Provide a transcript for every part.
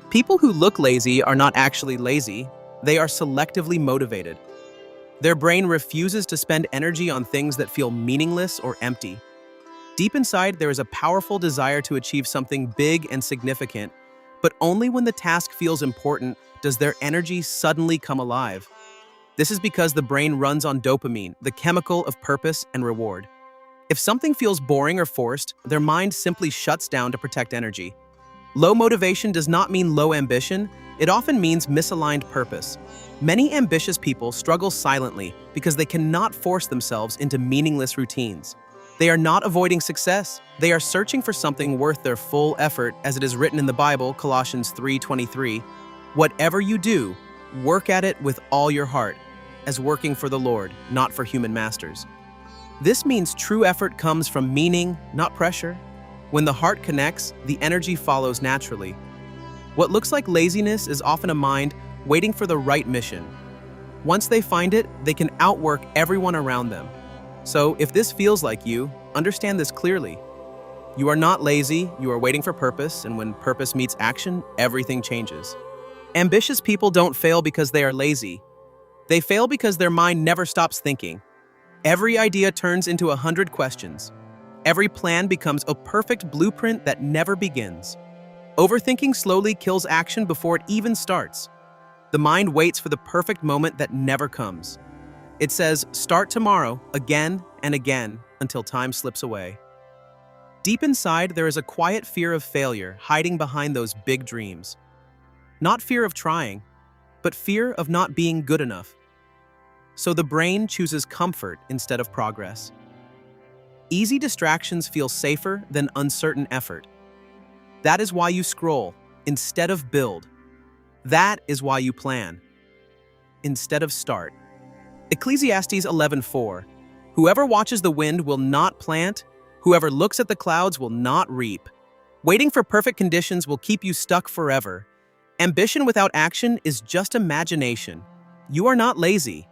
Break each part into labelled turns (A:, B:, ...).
A: People who look lazy are not actually lazy, they are selectively motivated. Their brain refuses to spend energy on things that feel meaningless or empty. Deep inside, there is a powerful desire to achieve something big and significant, but only when the task feels important does their energy suddenly come alive. This is because the brain runs on dopamine, the chemical of purpose and reward. If something feels boring or forced, their mind simply shuts down to protect energy. Low motivation does not mean low ambition, it often means misaligned purpose. Many ambitious people struggle silently because they cannot force themselves into meaningless routines. They are not avoiding success, they are searching for something worth their full effort, as it is written in the Bible, Colossians 3:23. Whatever you do, work at it with all your heart, as working for the Lord, not for human masters. This means true effort comes from meaning, not pressure. When the heart connects, the energy follows naturally. What looks like laziness is often a mind waiting for the right mission. Once they find it, they can outwork everyone around them. So, if this feels like you, understand this clearly. You are not lazy, you are waiting for purpose, and when purpose meets action, everything changes. Ambitious people don't fail because they are lazy. They fail because their mind never stops thinking. Every idea turns into 100 questions. Every plan becomes a perfect blueprint that never begins. Overthinking slowly kills action before it even starts. The mind waits for the perfect moment that never comes. It says, start tomorrow, again and again, until time slips away. Deep inside, there is a quiet fear of failure hiding behind those big dreams. Not fear of trying, but fear of not being good enough. So the brain chooses comfort instead of progress. Easy distractions feel safer than uncertain effort. That is why you scroll instead of build. That is why you plan instead of start. Ecclesiastes 11:4. Whoever watches the wind will not plant, whoever looks at the clouds will not reap. Waiting for perfect conditions will keep you stuck forever. Ambition without action is just imagination. You are not lazy.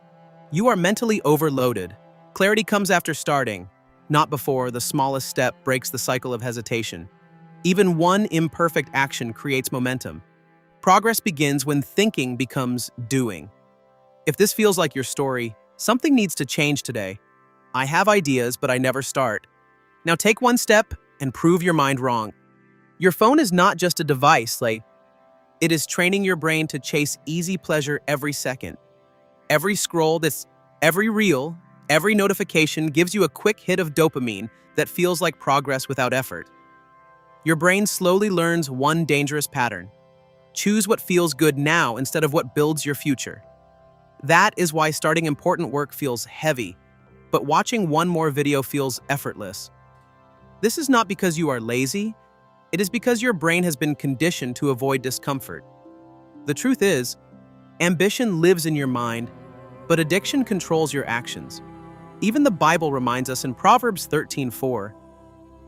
A: You are mentally overloaded. Clarity comes after starting, not before. The smallest step breaks the cycle of hesitation. Even one imperfect action creates momentum. Progress begins when thinking becomes doing. If this feels like your story, something needs to change today. I have ideas, but I never start. Now take one step and prove your mind wrong. Your phone is not just a device, it is training your brain to chase easy pleasure every second. Every scroll, every reel, every notification gives you a quick hit of dopamine that feels like progress without effort. Your brain slowly learns one dangerous pattern. Choose what feels good now instead of what builds your future. That is why starting important work feels heavy, but watching one more video feels effortless. This is not because you are lazy, it is because your brain has been conditioned to avoid discomfort. The truth is, ambition lives in your mind, but addiction controls your actions. Even the Bible reminds us in Proverbs 13:4,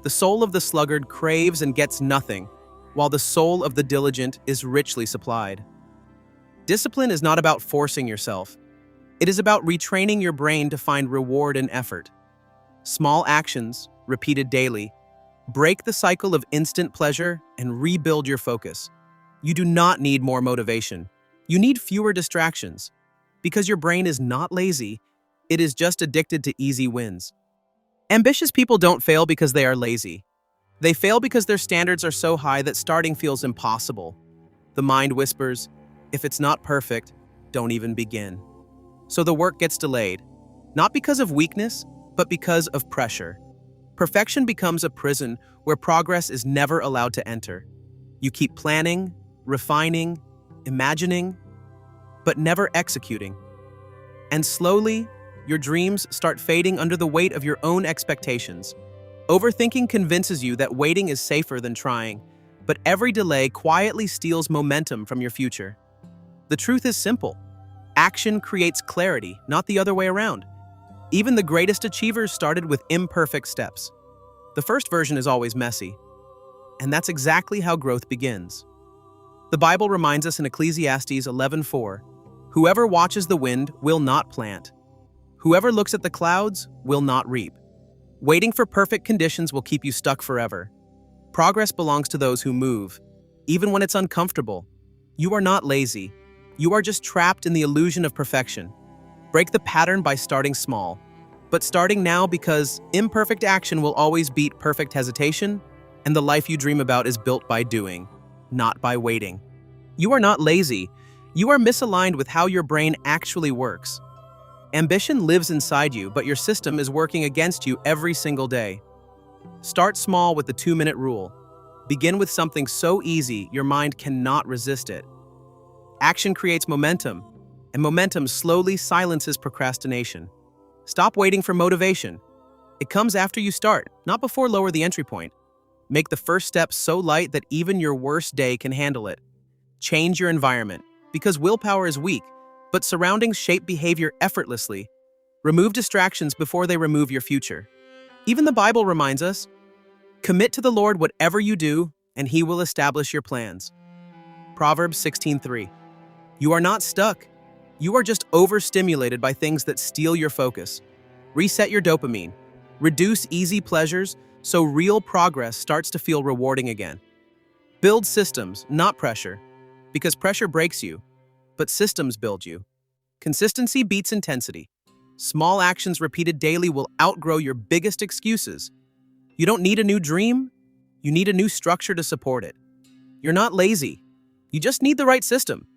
A: the soul of the sluggard craves and gets nothing, while the soul of the diligent is richly supplied. Discipline is not about forcing yourself. It is about retraining your brain to find reward in effort. Small actions, repeated daily, break the cycle of instant pleasure and rebuild your focus. You do not need more motivation. You need fewer distractions. Because your brain is not lazy, it is just addicted to easy wins. Ambitious people don't fail because they are lazy. They fail because their standards are so high that starting feels impossible. The mind whispers, if it's not perfect, don't even begin. So the work gets delayed, not because of weakness, but because of pressure. Perfection becomes a prison where progress is never allowed to enter. You keep planning, refining, imagining, but never executing. And slowly, your dreams start fading under the weight of your own expectations. Overthinking convinces you that waiting is safer than trying, but every delay quietly steals momentum from your future. The truth is simple. Action creates clarity, not the other way around. Even the greatest achievers started with imperfect steps. The first version is always messy, and that's exactly how growth begins. The Bible reminds us in Ecclesiastes 11:4, whoever watches the wind will not plant. Whoever looks at the clouds will not reap. Waiting for perfect conditions will keep you stuck forever. Progress belongs to those who move, even when it's uncomfortable, You are not lazy. You are just trapped in the illusion of perfection. Break the pattern by starting small. But starting now, because imperfect action will always beat perfect hesitation, and the life you dream about is built by doing, not by waiting. You are not lazy. You are misaligned with how your brain actually works. Ambition lives inside you, but your system is working against you every single day. Start small with the 2-minute rule. Begin with something so easy your mind cannot resist it. Action creates momentum, and momentum slowly silences procrastination. Stop waiting for motivation. It comes after you start, not before. Lower the entry point. Make the first step so light that even your worst day can handle it. Change your environment, because willpower is weak, but surroundings shape behavior effortlessly. Remove distractions before they remove your future. Even the Bible reminds us, commit to the Lord whatever you do, and He will establish your plans. Proverbs 16:3. You are not stuck. You are just overstimulated by things that steal your focus. Reset your dopamine. Reduce easy pleasures so real progress starts to feel rewarding again. Build systems, not pressure, because pressure breaks you, but systems build you. Consistency beats intensity. Small actions repeated daily will outgrow your biggest excuses. You don't need a new dream, you need a new structure to support it. You're not lazy. You just need the right system.